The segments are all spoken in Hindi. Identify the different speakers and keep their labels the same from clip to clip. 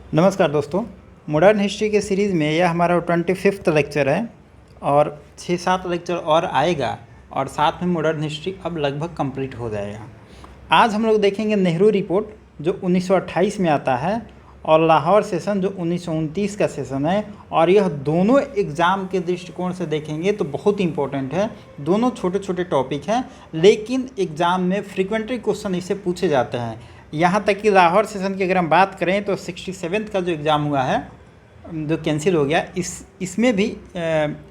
Speaker 1: नमस्कार दोस्तों। मॉडर्न हिस्ट्री के सीरीज़ में यह हमारा 25वां लेक्चर है और 6-7 लेक्चर और आएगा और साथ में मॉडर्न हिस्ट्री अब लगभग कंप्लीट हो जाएगा। आज हम लोग देखेंगे नेहरू रिपोर्ट जो 1928 में आता है और लाहौर सेशन जो 1929 का सेशन है, और यह दोनों एग्ज़ाम के दृष्टिकोण से देखेंगे तो बहुत इंपॉर्टेंट है। दोनों छोटे छोटे टॉपिक हैं लेकिन एग्ज़ाम में फ्रीक्वेंटली क्वेश्चन इससे पूछे जाते हैं। यहाँ तक कि लाहौर सेशन की अगर हम बात करें तो 67 का जो एग्ज़ाम हुआ है जो कैंसिल हो गया, इसमें भी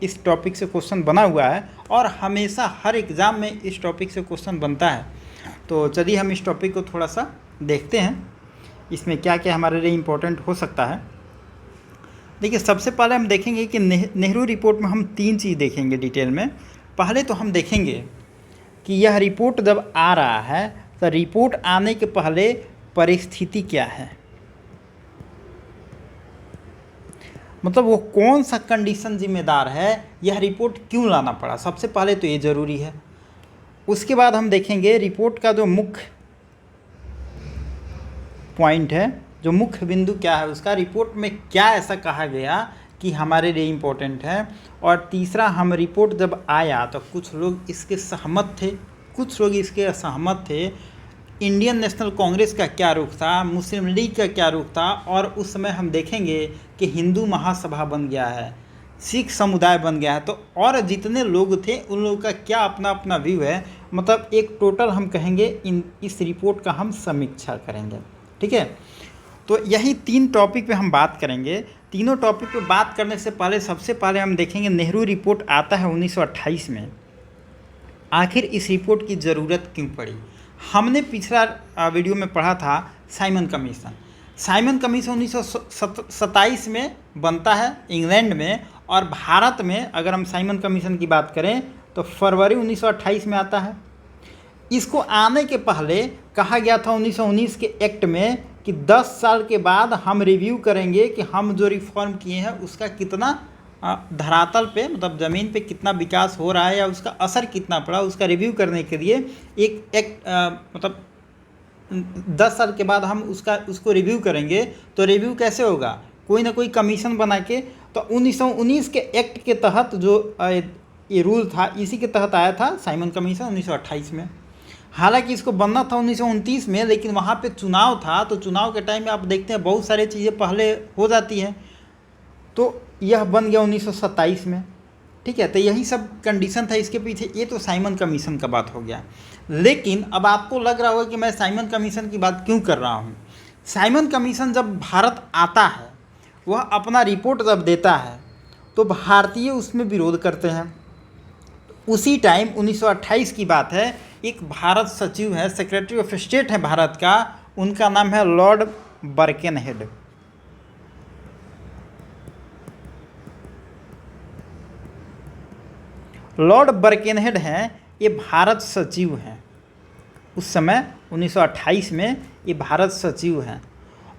Speaker 1: इस टॉपिक से क्वेश्चन बना हुआ है और हमेशा हर एग्ज़ाम में इस टॉपिक से क्वेश्चन बनता है। तो चलिए हम इस टॉपिक को थोड़ा सा देखते हैं, इसमें क्या क्या हमारे लिए इम्पोर्टेंट हो सकता है। देखिए, सबसे पहले हम देखेंगे कि नेहरू रिपोर्ट में हम 3 चीज़ देखेंगे डिटेल में। पहले तो हम देखेंगे कि यह रिपोर्ट जब आ रहा है तो रिपोर्ट आने के पहले परिस्थिति क्या है, मतलब वो कौन सा कंडीशन जिम्मेदार है, यह रिपोर्ट क्यों लाना पड़ा, सबसे पहले तो ये ज़रूरी है। उसके बाद हम देखेंगे रिपोर्ट का जो मुख्य पॉइंट है, जो मुख्य बिंदु क्या है उसका, रिपोर्ट में क्या ऐसा कहा गया कि हमारे लिए इम्पोर्टेंट है। और तीसरा, हम रिपोर्ट जब आया तो कुछ लोग इसके सहमत थे, कुछ लोग इसके असहमत थे। इंडियन नेशनल कांग्रेस का क्या रुख था, मुस्लिम लीग का क्या रुख था, और उस समय हम देखेंगे कि हिंदू महासभा बन गया है, सिख समुदाय बन गया है, तो और जितने लोग थे उन लोगों का क्या अपना अपना व्यू है। मतलब एक टोटल हम कहेंगे इस रिपोर्ट का हम समीक्षा करेंगे, ठीक है। तो यही 3 टॉपिक पे हम बात करेंगे। तीनों टॉपिक पे बात करने से पहले सबसे पहले हम देखेंगे नेहरू रिपोर्ट आता है 1928 में, आखिर इस रिपोर्ट की ज़रूरत क्यों पड़ी। हमने पिछला वीडियो में पढ़ा था साइमन कमीशन। साइमन कमीशन 1927 में बनता है इंग्लैंड में, और भारत में अगर हम साइमन कमीशन की बात करें तो फरवरी 1928 में आता है। इसको आने के पहले कहा गया था 1919 के एक्ट में कि 10 साल के बाद हम रिव्यू करेंगे कि हम जो रिफॉर्म किए हैं उसका कितना धरातल पे, मतलब ज़मीन पे कितना विकास हो रहा है या उसका असर कितना पड़ा, उसका रिव्यू करने के लिए एक एक्ट मतलब 10 साल के बाद हम उसको रिव्यू करेंगे। तो रिव्यू कैसे होगा, कोई ना कोई कमीशन बना के। तो 1919 के एक्ट के तहत जो ये रूल था, इसी के तहत आया था साइमन कमीशन 1928 में। हालांकि इसको बनना था 1929 में, लेकिन वहाँ पे चुनाव था, तो चुनाव के टाइम में आप देखते हैं बहुत सारी चीज़ें पहले हो जाती हैं, तो यह बन गया 1927 में, ठीक है। तो यही सब कंडीशन था इसके पीछे। ये तो साइमन कमीशन का बात हो गया। लेकिन अब आपको लग रहा होगा कि मैं साइमन कमीशन की बात क्यों कर रहा हूँ। साइमन कमीशन जब भारत आता है, वह अपना रिपोर्ट जब देता है तो भारतीय उसमें विरोध करते हैं। उसी टाइम 1928 की बात है, एक भारत सचिव है, सेक्रेटरी ऑफ स्टेट है भारत का, उनका नाम है लॉर्ड बर्केनहेड। लॉर्ड बर्केनहेड हैं, ये भारत सचिव हैं। उस समय 1928 में ये भारत सचिव हैं।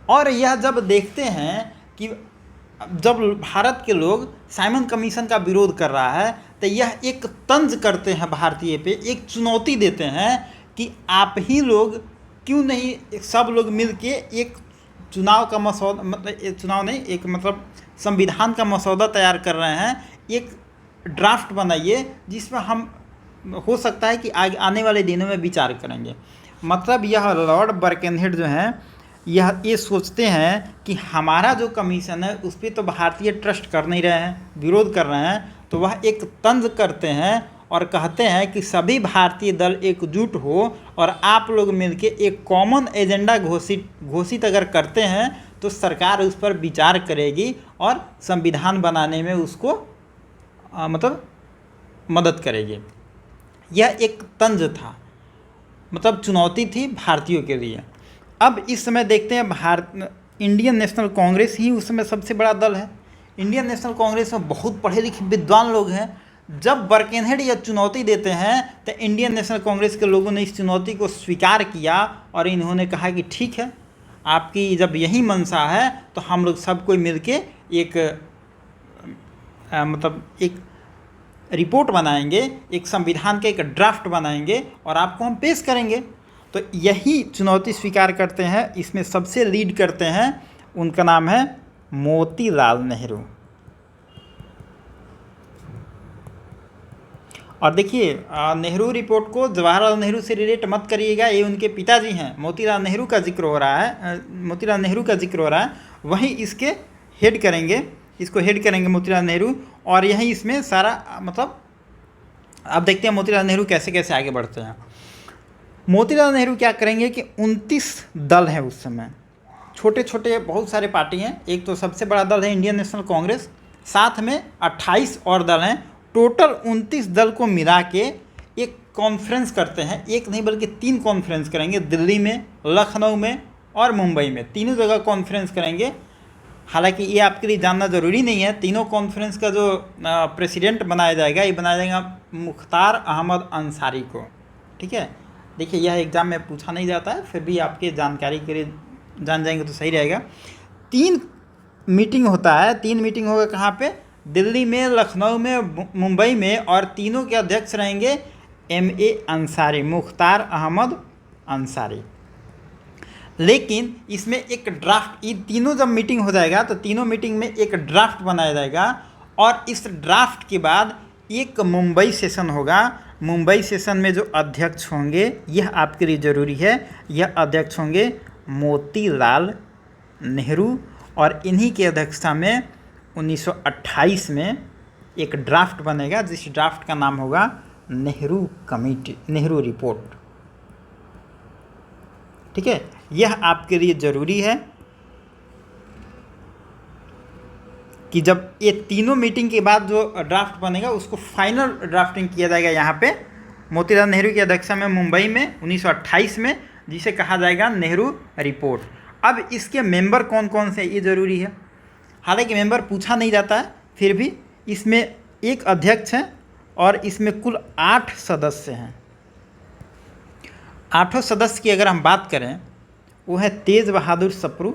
Speaker 1: और यह जब देखते हैं कि जब भारत के लोग साइमन कमीशन का विरोध कर रहा है, तो यह एक तंज करते हैं भारतीय पे, एक चुनौती देते हैं कि आप ही लोग क्यों नहीं सब लोग मिलके एक चुनाव का मसौदा, मतलब चुनाव नहीं, एक मतलब संविधान का मसौदा तैयार कर रहे हैं, एक ड्राफ्ट बनाइए जिसमें हम हो सकता है कि आने वाले दिनों में विचार करेंगे। मतलब यह लॉर्ड बर्केनहेड जो हैं, यह ये सोचते हैं कि हमारा जो कमीशन है उस पर तो भारतीय ट्रस्ट कर नहीं रहे हैं, विरोध कर रहे हैं, तो वह एक तंज करते हैं और कहते हैं कि सभी भारतीय दल एकजुट हो और आप लोग मिलके एक कॉमन एजेंडा घोषित अगर करते हैं तो सरकार उस पर विचार करेगी और संविधान बनाने में उसको मतलब मदद करेगी। यह एक तंज था, मतलब चुनौती थी भारतीयों के लिए। अब इस समय देखते हैं इंडियन नेशनल कांग्रेस ही उस समय सबसे बड़ा दल है। इंडियन नेशनल कांग्रेस में बहुत पढ़े लिखे विद्वान लोग हैं। जब बर्केनहेड यह चुनौती देते हैं तो इंडियन नेशनल कांग्रेस के लोगों ने इस चुनौती को स्वीकार किया और इन्होंने कहा कि ठीक है, आपकी जब यही मंशा है तो हम लोग सब कोई मिलके एक मतलब एक रिपोर्ट बनाएंगे, एक संविधान का एक ड्राफ्ट बनाएंगे और आपको हम पेश करेंगे। तो यही चुनौती स्वीकार करते हैं। इसमें सबसे लीड करते हैं उनका नाम है मोतीलाल नेहरू। और देखिए नेहरू रिपोर्ट को जवाहरलाल नेहरू से रिलेट मत करिएगा, ये उनके पिताजी हैं, मोतीलाल नेहरू का जिक्र हो रहा है, मोतीलाल नेहरू का जिक्र हो रहा है, वहीं इसके हेड करेंगे, इसको हेड करेंगे मोतीलाल नेहरू। और यहीं इसमें सारा मतलब अब देखते हैं मोतीलाल नेहरू कैसे कैसे आगे बढ़ते हैं। मोतीलाल नेहरू क्या करेंगे कि 29 दल हैं उस समय, छोटे छोटे बहुत सारे पार्टी हैं, एक तो सबसे बड़ा दल है इंडियन नेशनल कांग्रेस, साथ में 28 और दल हैं, टोटल 29 दल को मिला के एक कॉन्फ्रेंस करते हैं, एक नहीं बल्कि 3 कॉन्फ्रेंस करेंगे, दिल्ली में, लखनऊ में और मुंबई में, तीनों जगह कॉन्फ्रेंस करेंगे। हालांकि ये आपके लिए जानना ज़रूरी नहीं है, तीनों कॉन्फ्रेंस का जो प्रेसिडेंट बनाया जाएगा, ये बनाया जाएगा मुख्तार अहमद अंसारी को। ठीक है, देखिए यह एग्ज़ाम में पूछा नहीं जाता है, फिर भी आपके जानकारी के लिए जान जाएंगे तो सही रहेगा। 3 मीटिंग होता है, 3 मीटिंग होगा कहाँ पे, दिल्ली में, लखनऊ में, मुंबई में, और तीनों के अध्यक्ष रहेंगे MA अंसारी, मुख्तार अहमद अंसारी। लेकिन इसमें एक ड्राफ्ट, ये तीनों जब मीटिंग हो जाएगा तो तीनों मीटिंग में एक ड्राफ्ट बनाया जाएगा, और इस ड्राफ्ट के बाद एक मुंबई सेशन होगा। मुंबई सेशन में जो अध्यक्ष होंगे, यह आपके लिए ज़रूरी है, यह अध्यक्ष होंगे मोतीलाल नेहरू, और इन्हीं की अध्यक्षता में 1928 में एक ड्राफ्ट बनेगा, जिस ड्राफ्ट का नाम होगा नेहरू कमेटी, नेहरू रिपोर्ट। ठीक है, यह आपके लिए ज़रूरी है कि जब ये तीनों मीटिंग के बाद जो ड्राफ्ट बनेगा उसको फाइनल ड्राफ्टिंग किया जाएगा यहाँ पे मोतीलाल नेहरू की अध्यक्षता में मुंबई में 1928 में, जिसे कहा जाएगा नेहरू रिपोर्ट। अब इसके मेंबर कौन कौन से, ये ज़रूरी है। हालांकि मेंबर पूछा नहीं जाता है, फिर भी इसमें एक अध्यक्ष है और इसमें कुल 8 सदस्य हैं। 8 सदस्य की अगर हम बात करें, वो है तेज बहादुर सप्रू,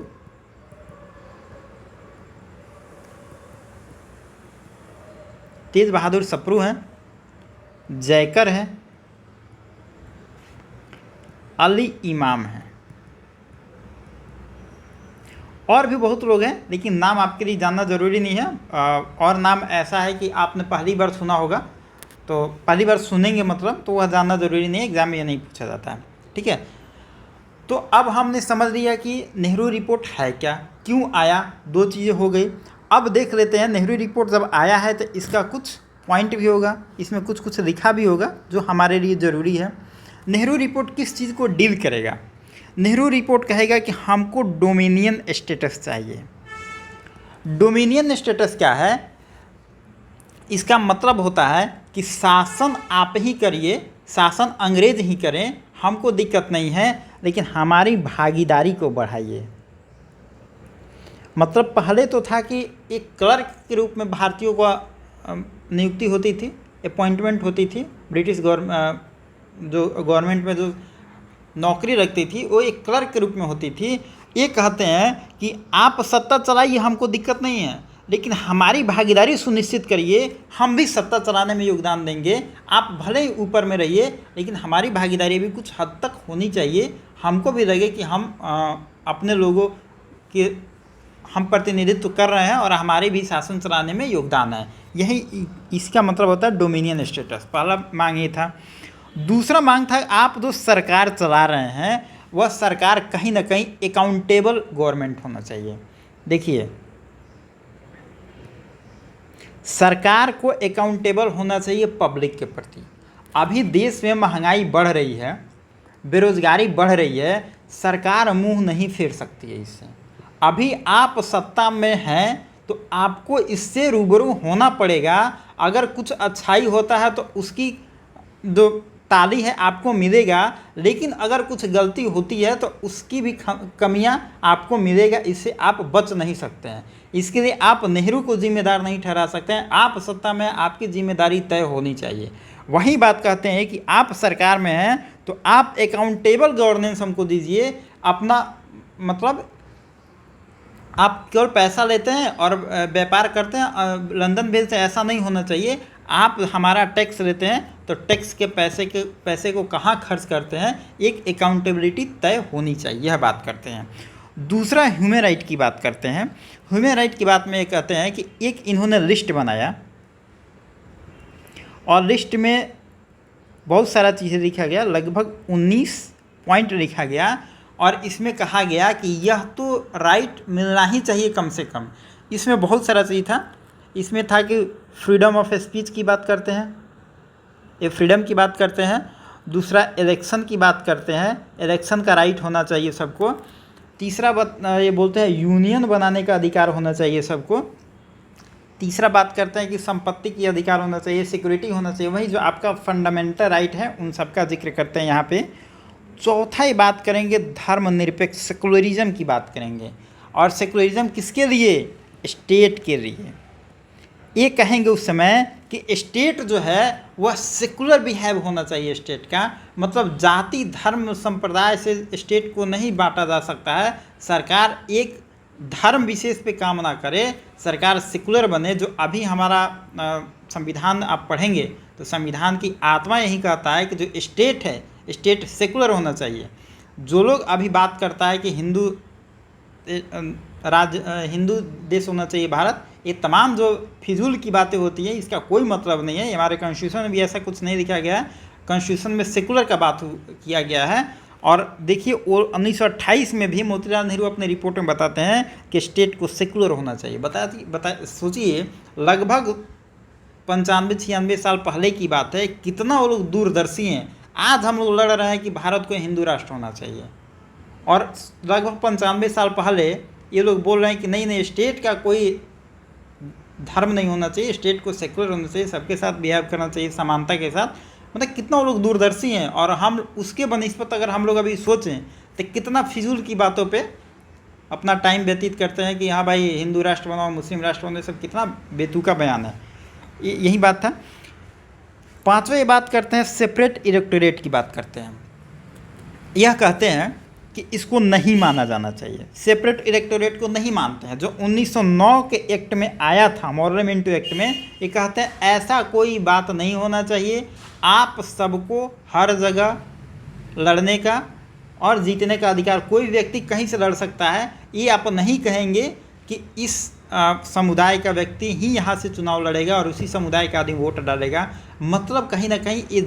Speaker 1: तेज बहादुर सप्रू हैं, जयकर है, अली इमाम है, और भी बहुत लोग हैं, लेकिन नाम आपके लिए जानना ज़रूरी नहीं है। और नाम ऐसा है कि आपने पहली बार सुना होगा, तो पहली बार सुनेंगे मतलब, तो वह जानना ज़रूरी नहीं है, एग्ज़ाम में यह नहीं पूछा जाता है। ठीक है, तो अब हमने समझ लिया कि नेहरू रिपोर्ट है क्या, क्यों आया, 2 चीज़ें हो गई। अब देख लेते हैं नेहरू रिपोर्ट जब आया है तो इसका कुछ पॉइंट भी होगा, इसमें कुछ कुछ लिखा भी होगा जो हमारे लिए ज़रूरी है। नेहरू रिपोर्ट किस चीज़ को डील करेगा? नेहरू रिपोर्ट कहेगा कि हमको डोमिनियन स्टेटस चाहिए। डोमिनियन स्टेटस क्या है? इसका मतलब होता है कि शासन आप ही करिए, शासन अंग्रेज ही करें, हमको दिक्कत नहीं है, लेकिन हमारी भागीदारी को बढ़ाइए। मतलब पहले तो था कि एक क्लर्क के रूप में भारतीयों को नियुक्ति होती थी, अपॉइंटमेंट होती थी, ब्रिटिश जो गवर्नमेंट में जो नौकरी रखती थी वो एक क्लर्क के रूप में होती थी। ये कहते हैं कि आप सत्ता चलाइए, हमको दिक्कत नहीं है, लेकिन हमारी भागीदारी सुनिश्चित करिए, हम भी सत्ता चलाने में योगदान देंगे। आप भले ही ऊपर में रहिए, लेकिन हमारी भागीदारी भी कुछ हद तक होनी चाहिए, हमको भी लगे कि हम अपने लोगों के हम प्रतिनिधित्व कर रहे हैं और हमारे भी शासन चलाने में योगदान है। यही इसका मतलब होता है डोमिनियन स्टेटस। पहला मांग ये था। दूसरा मांग था, आप जो सरकार चला रहे हैं वह सरकार कहीं ना कहीं अकाउंटेबल गवर्नमेंट होना चाहिए। देखिए, सरकार को अकाउंटेबल होना चाहिए पब्लिक के प्रति। अभी देश में महंगाई बढ़ रही है, बेरोजगारी बढ़ रही है, सरकार मुंह नहीं फेर सकती है इससे। अभी आप सत्ता में हैं तो आपको इससे रूबरू होना पड़ेगा। अगर कुछ अच्छाई होता है तो उसकी जो ताली है आपको मिलेगा, लेकिन अगर कुछ गलती होती है तो उसकी भी कमियां आपको मिलेगा, इससे आप बच नहीं सकते हैं। इसके लिए आप नेहरू को जिम्मेदार नहीं ठहरा सकते हैं। आप सत्ता में, आपकी जिम्मेदारी तय होनी चाहिए। वही बात कहते हैं कि आप सरकार में हैं तो आप अकाउंटेबल गवर्नेंस हमको दीजिए। अपना मतलब आप केवल पैसा लेते हैं और व्यापार करते हैं, लंदन भेजते हैं, ऐसा नहीं होना चाहिए। आप हमारा टैक्स लेते हैं तो टैक्स के पैसे को कहाँ खर्च करते हैं, एक अकाउंटेबिलिटी तय होनी चाहिए, यह बात करते हैं। दूसरा ह्यूमन राइट की बात करते हैं। ह्यूमन राइट की बात में ये कहते हैं कि एक इन्होंने लिस्ट बनाया और लिस्ट में बहुत सारा चीज़ें लिखा गया, लगभग 19 पॉइंट लिखा गया और इसमें कहा गया कि यह तो राइट मिलना ही चाहिए कम से कम। इसमें बहुत सारा चीज़ था। इसमें था कि फ्रीडम ऑफ स्पीच की बात करते हैं, ये फ्रीडम की बात करते हैं। दूसरा इलेक्शन की बात करते हैं, इलेक्शन का राइट होना चाहिए सबको। तीसरा ये बोलते हैं यूनियन बनाने का अधिकार होना चाहिए सबको। तीसरा बात करते हैं कि संपत्ति की अधिकार होना चाहिए, सिक्योरिटी होना चाहिए, वही जो आपका फंडामेंटल राइट है उन सब का जिक्र करते हैं यहाँ पे। चौथा ये बात करेंगे धर्मनिरपेक्ष सेकुलरिज्म की बात करेंगे। और सेकुलरिज्म किसके लिए? स्टेट के लिए। ये कहेंगे उस समय कि स्टेट जो है वह सेकुलर बिहेव होना चाहिए। स्टेट का मतलब जाति धर्म संप्रदाय से स्टेट को नहीं बांटा जा सकता है। सरकार एक धर्म विशेष पे काम ना करे, सरकार सेकुलर बने। जो अभी हमारा संविधान आप पढ़ेंगे तो संविधान की आत्मा यही कहता है कि जो स्टेट है, स्टेट सेकुलर होना चाहिए। जो लोग अभी बात करता है कि हिंदू हिंदू देश होना चाहिए भारत, ये तमाम जो फिजूल की बातें होती हैं इसका कोई मतलब नहीं है। हमारे कॉन्स्टिट्यूशन में भी ऐसा कुछ नहीं लिखा गया है। कॉन्स्टिट्यूशन में सेकुलर का बात किया गया है। और देखिए 1928 में भी मोतीलाल नेहरू अपने रिपोर्ट में बताते हैं कि स्टेट को सेकुलर होना चाहिए। सोचिए लगभग 95-96 साल पहले की बात है, कितना वो लोग दूरदर्शी हैं। आज हम लोग लड़ रहे हैं कि भारत को हिंदू राष्ट्र होना चाहिए और लगभग 95 साल पहले ये लोग बोल रहे हैं कि नहीं स्टेट का कोई धर्म नहीं होना चाहिए, स्टेट को सेकुलर होना चाहिए, सबके साथ बिहेव करना चाहिए समानता के साथ। मतलब कितना वो लोग दूरदर्शी हैं। और हम उसके बनिस्बत अगर हम लोग अभी सोचें तो कितना फिजूल की बातों पे अपना टाइम व्यतीत करते हैं कि हाँ भाई हिंदू राष्ट्र बनाओ, मुस्लिम राष्ट्र बनाओ, सब कितना बेतुका बयान है। यही बात था। पांचवा ये बात करते हैं सेपरेट इलेक्टोरेट की बात करते हैं। यह कहते हैं कि इसको नहीं माना जाना चाहिए, सेपरेट इलेक्टोरेट को नहीं मानते हैं। जो 1909 के एक्ट में आया था, मॉडर्न एक्ट में, ये कहते हैं ऐसा कोई बात नहीं होना चाहिए। आप सबको हर जगह लड़ने का और जीतने का अधिकार, कोई व्यक्ति कहीं से लड़ सकता है। ये आप नहीं कहेंगे कि इस समुदाय का व्यक्ति ही यहाँ से चुनाव लड़ेगा और उसी समुदाय का आदमी वोट डालेगा। मतलब कहीं ना कहीं ये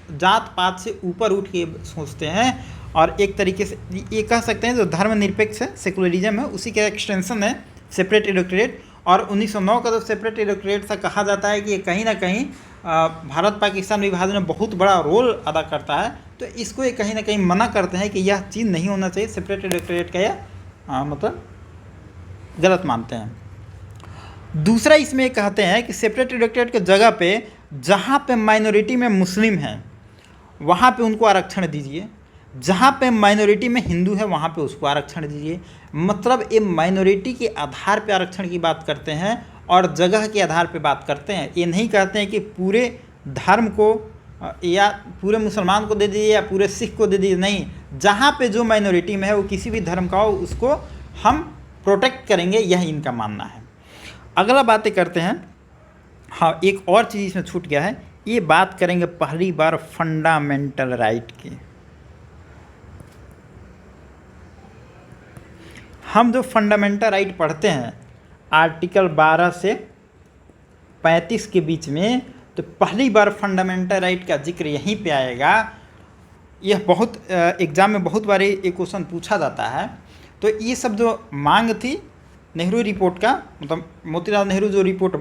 Speaker 1: जात पात से ऊपर उठ के सोचते हैं। और एक तरीके से ये कह सकते हैं जो धर्मनिरपेक्ष है, सेकुलरिज्म है, उसी का एक्सटेंशन है सेपरेट इलेक्टोरेट। और 1909 का जो सेपरेट इलेक्टोरेट सा कहा जाता है कि ये कहीं ना कहीं भारत पाकिस्तान विभाजन में बहुत बड़ा रोल अदा करता है। तो इसको ये कहीं ना कहीं मना करते हैं कि यह चीज़ नहीं होना चाहिए, सेपरेट इलेक्टोरेट का यह मतलब गलत मानते हैं। दूसरा इसमें कहते हैं कि सेपरेट इलेक्टोरेट के जगह पे जहाँ पे माइनॉरिटी में मुस्लिम हैं वहाँ पे उनको आरक्षण दीजिए, जहाँ पे माइनॉरिटी में हिंदू है वहाँ पे उसको आरक्षण दीजिए। मतलब ये माइनॉरिटी के आधार पे आरक्षण की बात करते हैं और जगह के आधार पे बात करते हैं। ये नहीं कहते हैं कि पूरे धर्म को या पूरे मुसलमान को दे दीजिए या पूरे सिख को दे दीजिए, नहीं, जहाँ पे जो माइनॉरिटी में है वो किसी भी धर्म का हो उसको हम प्रोटेक्ट करेंगे, यह इनका मानना है। अगला बातें करते हैं। हाँ, एक और चीज़ इसमें छूट गया है, ये बात करेंगे पहली बार फंडामेंटल राइट की। हम जो फंडामेंटल राइट पढ़ते हैं आर्टिकल 12 से 35 के बीच में, तो पहली बार फंडामेंटल राइट का जिक्र यहीं पे आएगा। यह बहुत एग्ज़ाम में बहुत बार ये क्वेश्चन पूछा जाता है। तो ये सब जो मांग थी नेहरू रिपोर्ट का, मतलब मोतीलाल नेहरू जो रिपोर्ट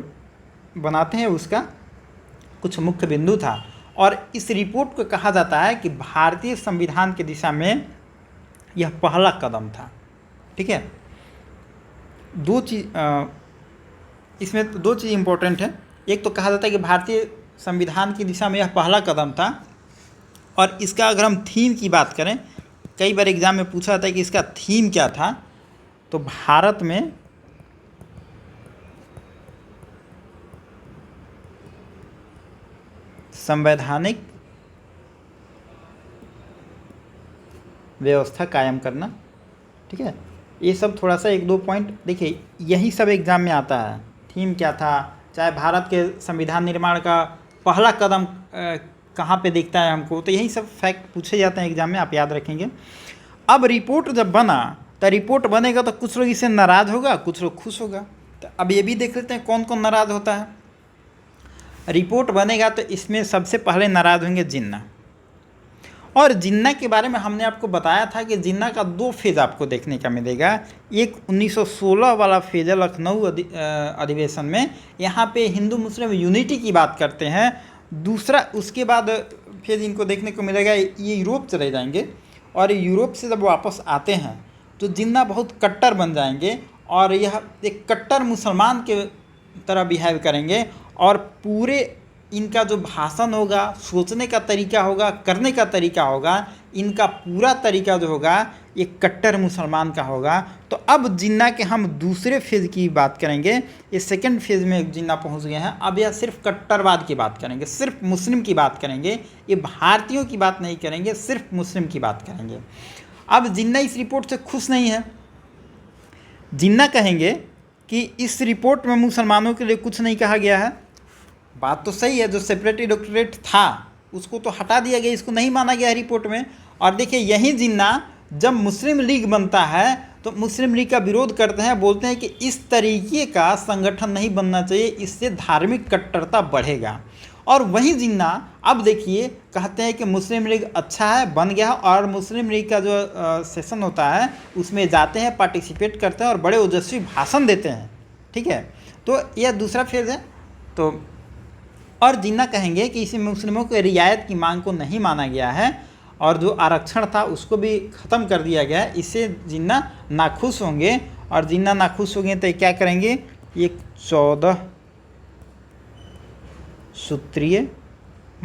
Speaker 1: बनाते हैं उसका कुछ मुख्य बिंदु था। और इस रिपोर्ट को कहा जाता है कि भारतीय संविधान की दिशा में यह पहला कदम था। ठीक है, इसमें दो चीज़ इम्पोर्टेंट है। एक तो कहा जाता है कि भारतीय संविधान की दिशा में यह पहला कदम था। और इसका अगर हम थीम की बात करें, कई बार एग्जाम में पूछा जाता है कि इसका थीम क्या था, तो भारत में संवैधानिक व्यवस्था कायम करना। ठीक है, ये सब थोड़ा सा एक दो पॉइंट देखिए, यही सब एग्जाम में आता है। थीम क्या था, चाहे भारत के संविधान निर्माण का पहला कदम कहाँ पे दिखता है हमको, तो यही सब फैक्ट पूछे जाते हैं एग्जाम में, आप याद रखेंगे। अब रिपोर्ट जब बना तो रिपोर्ट बनेगा तो कुछ लोग इससे नाराज़ होगा, कुछ लोग खुश होगा। तो अब ये भी देख लेते हैं कौन कौन नाराज़ होता है। रिपोर्ट बनेगा तो इसमें सबसे पहले नाराज़ होंगे जिन्ना। और जिन्ना के बारे में हमने आपको बताया था कि जिन्ना का 2 फेज़ आपको देखने का मिलेगा। एक 1916 वाला फेज़ है लखनऊ अधिवेशन में, यहाँ पे हिंदू मुस्लिम यूनिटी की बात करते हैं। दूसरा उसके बाद फेज़ इनको देखने को मिलेगा, ये यूरोप चले जाएंगे और यूरोप से जब वापस आते हैं तो जिन्ना बहुत कट्टर बन जाएंगे और यह एक कट्टर मुसलमान के तरह बिहेव करेंगे और पूरे इनका जो भाषण होगा, सोचने का तरीका होगा, करने का तरीका होगा, इनका पूरा तरीका जो होगा ये कट्टर मुसलमान का होगा। तो अब जिन्ना के हम दूसरे फेज़ की बात करेंगे। ये सेकंड फेज़ में जिन्ना पहुंच गए हैं। अब यह सिर्फ कट्टरवाद की बात करेंगे, सिर्फ मुस्लिम की बात करेंगे, ये भारतीयों की बात नहीं करेंगे, सिर्फ मुस्लिम की बात करेंगे। अब जिन्ना इस रिपोर्ट से खुश नहीं है। जिन्ना कहेंगे कि इस रिपोर्ट में मुसलमानों के लिए कुछ नहीं कहा गया है। बात तो सही है, जो सेपरेट इलेक्टोरेट था उसको तो हटा दिया गया, इसको नहीं माना गया रिपोर्ट में। और देखिए यही जिन्ना जब मुस्लिम लीग बनता है तो मुस्लिम लीग का विरोध करते हैं, बोलते हैं कि इस तरीके का संगठन नहीं बनना चाहिए, इससे धार्मिक कट्टरता बढ़ेगा। और वही जिन्ना अब देखिए कहते हैं कि मुस्लिम लीग अच्छा है, बन गया, और मुस्लिम लीग का जो सेशन होता है उसमें जाते हैं, पार्टिसिपेट करते हैं और बड़े ओजस्वी भाषण देते हैं। ठीक है, तो यह दूसरा फेज़ है। तो और जिन्ना कहेंगे कि इसे मुस्लिमों के रियायत की मांग को नहीं माना गया है और जो आरक्षण था उसको भी ख़त्म कर दिया गया है, इससे जिन्ना नाखुश होंगे। और जिन्ना नाखुश होंगे तो क्या करेंगे, एक 14 सूत्रीय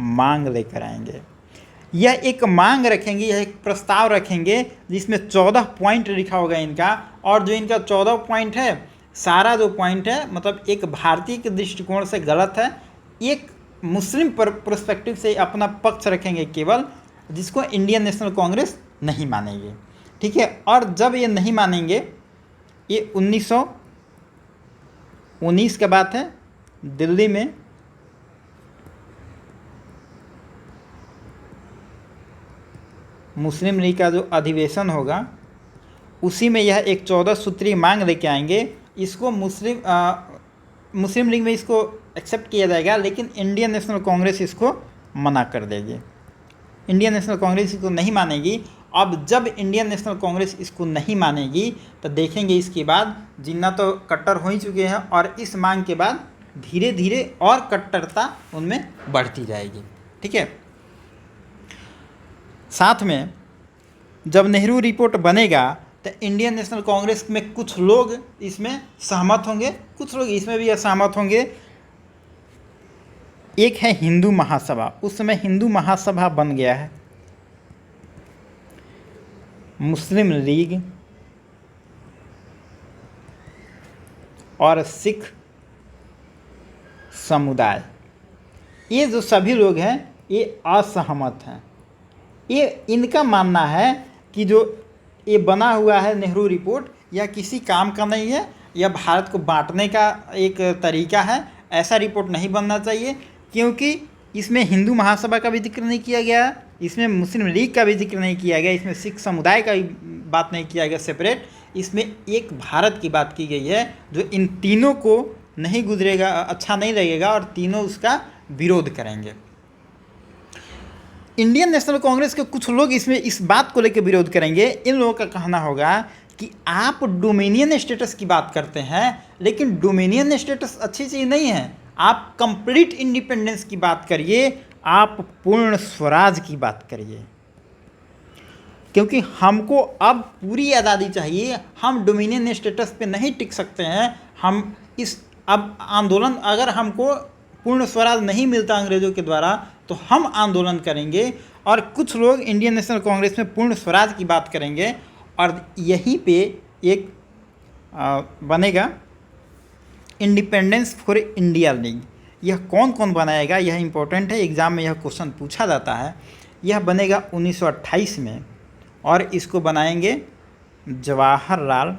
Speaker 1: मांग लेकर आएंगे। यह एक मांग रखेंगे, यह एक प्रस्ताव रखेंगे जिसमें 14 पॉइंट लिखा होगा इनका। और जो इनका 14 पॉइंट है, सारा जो पॉइंट है मतलब एक भारतीय के दृष्टिकोण से गलत है, एक मुस्लिम पर्सपेक्टिव से अपना पक्ष रखेंगे केवल, जिसको इंडियन नेशनल कांग्रेस नहीं मानेगी। ठीक है, और जब ये नहीं मानेंगे, ये 1919 की बात है, दिल्ली में मुस्लिम लीग का जो अधिवेशन होगा उसी में यह एक 14 सूत्रीय मांग लेके आएंगे। इसको मुस्लिम लीग में इसको एक्सेप्ट किया जाएगा, लेकिन इंडियन नेशनल कांग्रेस इसको मना कर देगी। इंडियन नेशनल कांग्रेस इसको नहीं मानेगी। अब जब इंडियन नेशनल कांग्रेस इसको नहीं मानेगी तो देखेंगे इसके बाद जिन्ना तो कट्टर हो ही चुके हैं और इस मांग के बाद धीरे धीरे और कट्टरता उनमें बढ़ती जाएगी। ठीक है, साथ में जब नेहरू रिपोर्ट बनेगा तो इंडियन नेशनल कांग्रेस में कुछ लोग इसमें सहमत होंगे, कुछ लोग इसमें भी असहमत होंगे। एक है हिंदू महासभा, उस समय हिंदू महासभा बन गया है, मुस्लिम लीग और सिख समुदाय, ये जो सभी लोग हैं ये असहमत हैं। ये इनका मानना है कि जो ये बना हुआ है नेहरू रिपोर्ट यह किसी काम का नहीं है, यह भारत को बांटने का एक तरीका है, ऐसा रिपोर्ट नहीं बनना चाहिए, क्योंकि इसमें हिंदू महासभा का भी जिक्र नहीं किया गया, इसमें मुस्लिम लीग का भी जिक्र नहीं किया गया, इसमें सिख समुदाय का भी बात नहीं किया गया सेपरेट, इसमें एक भारत की बात की गई है जो इन तीनों को नहीं गुजरेगा, अच्छा नहीं लगेगा और तीनों उसका विरोध करेंगे। इंडियन नेशनल कांग्रेस के कुछ लोग इसमें इस बात को लेकर विरोध करेंगे। इन लोगों का कहना होगा कि आप डोमिनियन स्टेटस की बात करते हैं, लेकिन डोमिनियन स्टेटस अच्छी चीज़ नहीं है, आप कंप्लीट इंडिपेंडेंस की बात करिए, आप पूर्ण स्वराज की बात करिए, क्योंकि हमको अब पूरी आज़ादी चाहिए, हम डोमिनियन स्टेटस पे नहीं टिक सकते हैं। हम इस अब आंदोलन, अगर हमको पूर्ण स्वराज नहीं मिलता अंग्रेज़ों के द्वारा तो हम आंदोलन करेंगे। और कुछ लोग इंडियन नेशनल कांग्रेस में पूर्ण स्वराज की बात करेंगे और यहीं पे एक बनेगा इंडिपेंडेंस फॉर इंडिया लीग। यह कौन कौन बनाएगा, यह इम्पोर्टेंट है, एग्ज़ाम में यह क्वेश्चन पूछा जाता है। यह बनेगा 1928 में और इसको बनाएंगे जवाहरलाल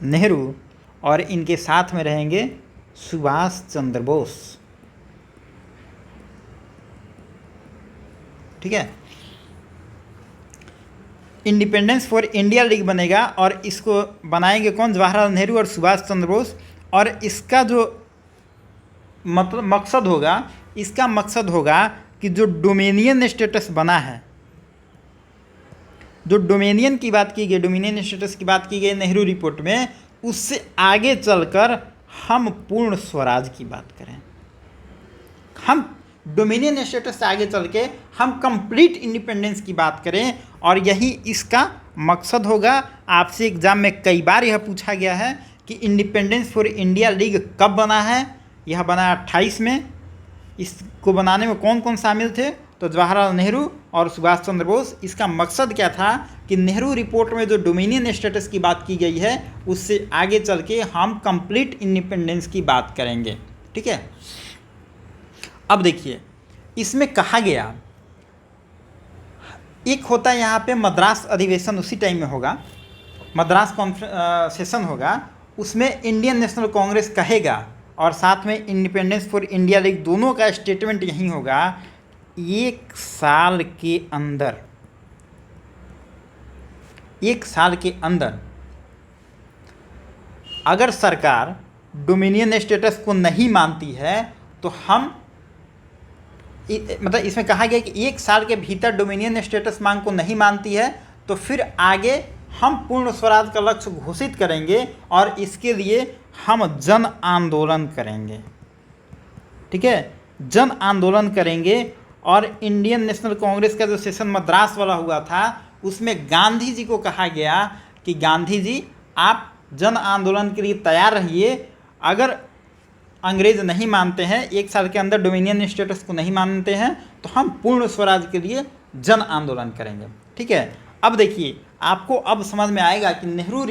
Speaker 1: नेहरू और इनके साथ में रहेंगे सुभाष चंद्र बोस। ठीक है, इंडिपेंडेंस फॉर इंडिया लीग बनेगा और इसको बनाएंगे कौन? जवाहरलाल नेहरू और सुभाष चंद्र बोस। और इसका जो मतलब मकसद होगा, इसका मकसद होगा कि जो डोमिनियन स्टेटस बना है, जो डोमिनियन की बात की गई, डोमिनियन स्टेटस की बात की गई नेहरू रिपोर्ट में, उससे आगे चलकर हम पूर्ण स्वराज की बात करें। हम डोमिनियन स्टेटस से आगे चल के हम कंप्लीट इंडिपेंडेंस की बात करें, और यही इसका मकसद होगा। आपसे एग्जाम में कई बार यह पूछा गया है कि इंडिपेंडेंस फॉर इंडिया लीग कब बना है? यह बना 28 में। इसको बनाने में कौन कौन शामिल थे? तो जवाहरलाल नेहरू और सुभाष चंद्र बोस। इसका मकसद क्या था कि नेहरू रिपोर्ट में जो डोमिनियन स्टेटस की बात की गई है, उससे आगे चल के हम कंप्लीट इंडिपेंडेंस की बात करेंगे। ठीक है, अब देखिए इसमें कहा गया, एक होता है यहाँ पे मद्रास अधिवेशन, उसी टाइम में होगा, मद्रास सेशन होगा, उसमें इंडियन नेशनल कांग्रेस कहेगा और साथ में इंडिपेंडेंस फॉर इंडिया लीग, दोनों का स्टेटमेंट यही होगा। 1 साल के अंदर, 1 साल के अंदर अगर सरकार डोमिनियन स्टेटस को नहीं मानती है तो हम मतलब इसमें कहा गया कि 1 साल के भीतर डोमिनियन स्टेटस मांग को नहीं मानती है तो फिर आगे हम पूर्ण स्वराज का लक्ष्य घोषित करेंगे और इसके लिए हम जन आंदोलन करेंगे। ठीक है, जन आंदोलन करेंगे। और इंडियन नेशनल कांग्रेस का जो सेशन मद्रास वाला हुआ था, उसमें गांधी जी को कहा गया कि गांधी जी आप जन आंदोलन के लिए तैयार रहिए। अगर अंग्रेज नहीं मानते हैं, 1 साल के अंदर डोमिनियन स्टेटस को नहीं मानते हैं, तो हम पूर्ण स्वराज के लिए जन आंदोलन करेंगे। ठीक है, अब देखिए आपको अब समझ में आएगा कि नेहरू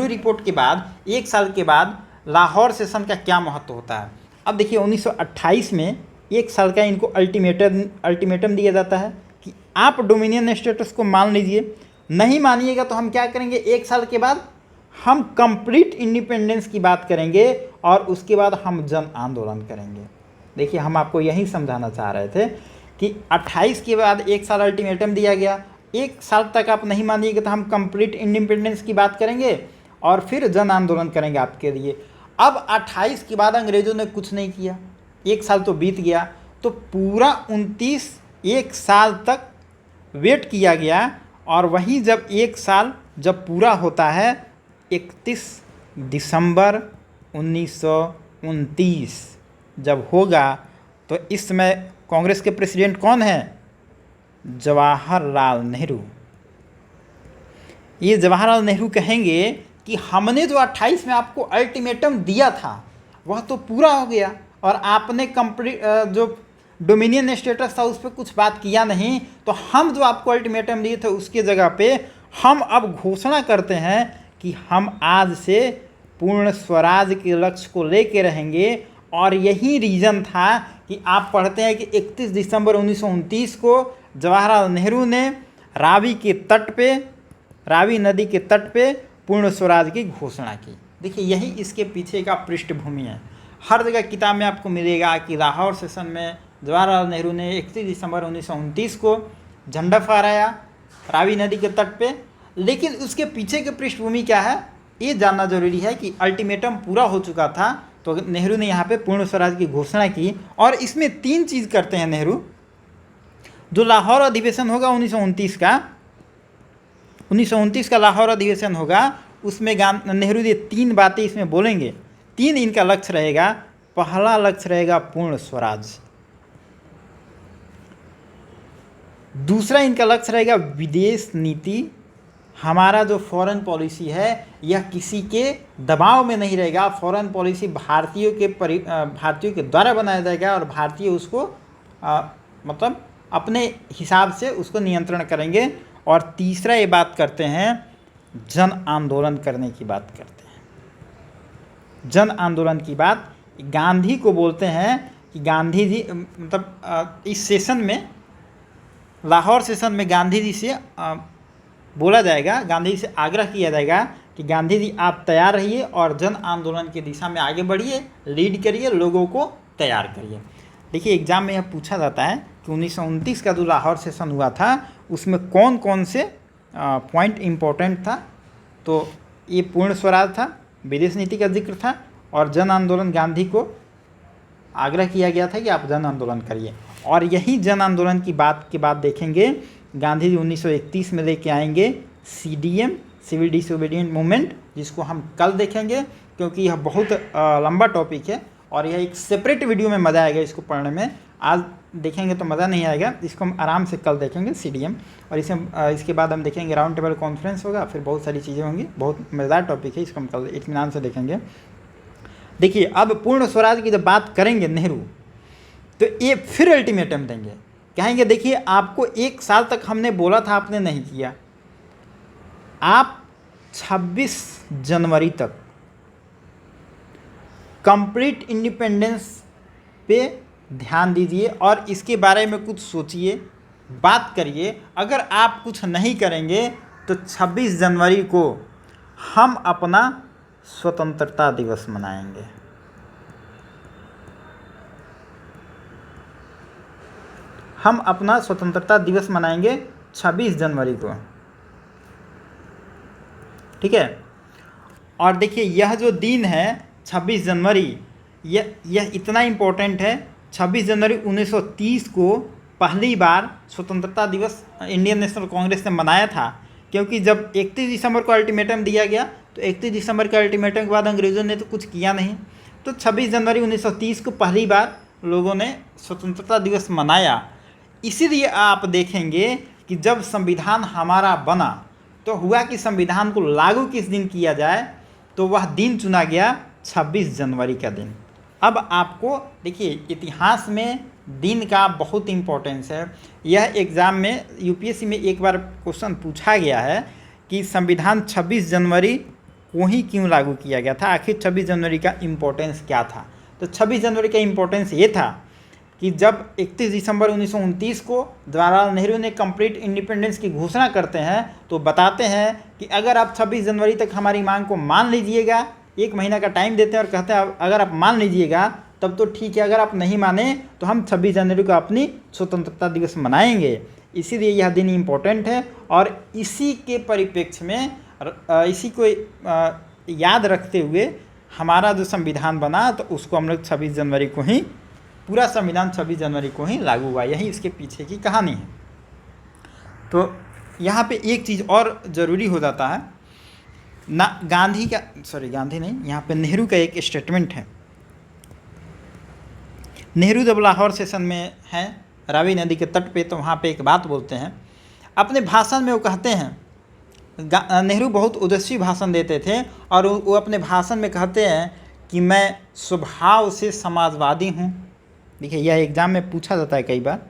Speaker 1: रिपोर्ट के बाद 1 साल के बाद लाहौर सेशन का क्या महत्व होता है। अब देखिए 1928 में 1 साल का इनको अल्टीमेटम दिया जाता है कि आप डोमिनियन स्टेटस को मान लीजिए, नहीं मानिएगा तो हम क्या करेंगे, 1 साल के बाद हम कंप्लीट इंडिपेंडेंस की बात करेंगे और उसके बाद हम जन आंदोलन करेंगे। देखिए हम आपको यही समझाना चाह रहे थे कि 28 के बाद 1 साल अल्टीमेटम दिया गया, 1 साल तक आप नहीं मानिएगा तो हम कंप्लीट इंडिपेंडेंस की बात करेंगे और फिर जन आंदोलन करेंगे आपके लिए। अब 28 के बाद अंग्रेज़ों ने कुछ नहीं किया, 1 साल तो बीत गया, तो पूरा 1 साल तक वेट किया गया। और वहीं जब 1 साल जब पूरा होता है 31 दिसंबर 1929 जब होगा, तो इस समय कांग्रेस के प्रेसिडेंट कौन है? जवाहरलाल नेहरू। ये जवाहरलाल नेहरू कहेंगे कि हमने जो 28 में आपको अल्टीमेटम दिया था वह तो पूरा हो गया और आपने कंप्लीट जो डोमिनियन स्टेटस था उस पर कुछ बात किया नहीं, तो हम जो आपको अल्टीमेटम दिए थे उसके जगह पे हम अब घोषणा करते हैं कि हम आज से पूर्ण स्वराज के लक्ष्य को लेके रहेंगे। और यही रीज़न था कि आप पढ़ते हैं कि 31 दिसंबर 1929 को जवाहरलाल नेहरू ने रावी नदी के तट पे पूर्ण स्वराज की घोषणा की। देखिए यही इसके पीछे का पृष्ठभूमि है। हर जगह किताब में आपको मिलेगा कि लाहौर सेशन में जवाहरलाल नेहरू ने 31 दिसंबर 1929 को झंडा फहराया रावी नदी के तट पे। लेकिन उसके पीछे की पृष्ठभूमि क्या है ये जानना जरूरी है कि अल्टीमेटम पूरा हो चुका था तो नेहरू ने यहाँ पे पूर्ण स्वराज की घोषणा की। और इसमें 3 चीज़ करते हैं नेहरू। जो लाहौर अधिवेशन होगा 1929 का लाहौर अधिवेशन होगा, उसमें नेहरू जी 3 बातें इसमें बोलेंगे। 3 इनका लक्ष्य रहेगा। पहला लक्ष्य रहेगा पूर्ण स्वराज, दूसरा इनका लक्ष्य रहेगा विदेश नीति। हमारा जो फॉरेन पॉलिसी है यह किसी के दबाव में नहीं रहेगा। फॉरेन पॉलिसी भारतीयों के द्वारा बनाया जाएगा और भारतीय उसको मतलब अपने हिसाब से उसको नियंत्रण करेंगे। और तीसरा ये बात करते हैं जन आंदोलन करने की बात करते हैं। जन आंदोलन की बात गांधी को बोलते हैं कि गांधी जी मतलब इस सेशन में लाहौर सेशन में गांधी जी से बोला जाएगा, गांधी जी से आग्रह किया जाएगा कि गांधी जी आप तैयार रहिए और जन आंदोलन की दिशा में आगे बढ़िए, लीड करिए, लोगों को तैयार करिए। देखिए एग्जाम में यह पूछा जाता है कि 1929 का जो लाहौर सेशन हुआ था उसमें कौन कौन से पॉइंट इम्पोर्टेंट था। तो ये पूर्ण स्वराज था, विदेश नीति का जिक्र था, और जन आंदोलन गांधी को आग्रह किया गया था कि आप जन आंदोलन करिए। और यही जन आंदोलन की बात के बाद देखेंगे गांधी जी 1931 में लेके आएंगे CDM, सिविल डिसोबीडिएंट मूवमेंट, जिसको हम कल देखेंगे क्योंकि यह बहुत लंबा टॉपिक है और यह एक सेपरेट वीडियो में मज़ा आएगा इसको पढ़ने में। आज देखेंगे तो मज़ा नहीं आएगा, इसको हम आराम से कल देखेंगे CDM। और इसके बाद हम देखेंगे राउंड टेबल कॉन्फ्रेंस होगा, फिर बहुत सारी चीज़ें होंगी, बहुत मज़ेदार टॉपिक है, इसको हम कल इत्मीनान से देखेंगे। देखिए अब पूर्ण स्वराज की जब बात करेंगे नेहरू, तो ये फिर अल्टीमेटम देंगे, कहेंगे देखिए आपको 1 साल तक हमने बोला था, आपने नहीं किया, आप 26 जनवरी तक कंप्लीट इंडिपेंडेंस पे ध्यान दीजिए और इसके बारे में कुछ सोचिए, बात करिए। अगर आप कुछ नहीं करेंगे तो 26 जनवरी को हम अपना स्वतंत्रता दिवस मनाएंगे। हम अपना स्वतंत्रता दिवस मनाएंगे 26 जनवरी को, ठीक है। और देखिए यह जो दिन है 26 जनवरी, यह इतना इम्पोर्टेंट है। 26 जनवरी 1930 को पहली बार स्वतंत्रता दिवस इंडियन नेशनल कांग्रेस ने मनाया था, क्योंकि जब 31 दिसंबर को अल्टीमेटम दिया गया तो 31 दिसंबर के अल्टीमेटम के बाद अंग्रेज़ों ने तो कुछ किया नहीं, तो 26 जनवरी 1930 को पहली बार लोगों ने स्वतंत्रता दिवस मनाया। इसीलिए आप देखेंगे कि जब संविधान हमारा बना तो हुआ कि संविधान को लागू किस दिन किया जाए, तो वह दिन चुना गया 26 जनवरी का दिन। अब आपको देखिए इतिहास में दिन का बहुत इम्पोर्टेंस है। यह एग्ज़ाम में UPSC में एक बार क्वेश्चन पूछा गया है कि संविधान 26 जनवरी को ही क्यों लागू किया गया था, आखिर 26 जनवरी का इम्पोर्टेंस क्या था। तो 26 जनवरी का इम्पोर्टेंस ये था कि जब 31 दिसंबर 1929 को जवाहरलाल नेहरू ने कंप्लीट इंडिपेंडेंस की घोषणा करते हैं तो बताते हैं कि अगर आप 26 जनवरी तक हमारी मांग को मान लीजिएगा, 1 महीना का टाइम देते हैं और कहते हैं अगर आप मान लीजिएगा तब तो ठीक है, अगर आप नहीं माने तो हम 26 जनवरी को अपनी स्वतंत्रता दिवस मनाएंगे। इसीलिए यह दिन इम्पोर्टेंट है और इसी के परिप्रेक्ष्य में इसी को याद रखते हुए हमारा जो संविधान बना तो उसको हम लोग 26 जनवरी को ही, पूरा संविधान 26 जनवरी को ही लागू हुआ। यही इसके पीछे की कहानी है। तो यहाँ पे एक चीज़ और ज़रूरी हो जाता है ना, गांधी नहीं, यहाँ पे नेहरू का एक स्टेटमेंट है। नेहरू जब लाहौर सेशन में हैं रावी नदी के तट पे, तो वहाँ पे एक बात बोलते हैं अपने भाषण में। वो कहते हैं, नेहरू बहुत ओजस्वी भाषण देते थे और वो अपने भाषण में कहते हैं कि मैं स्वभाव से समाजवादी हूँ। देखिए यह एग्ज़ाम में पूछा जाता है कई बार,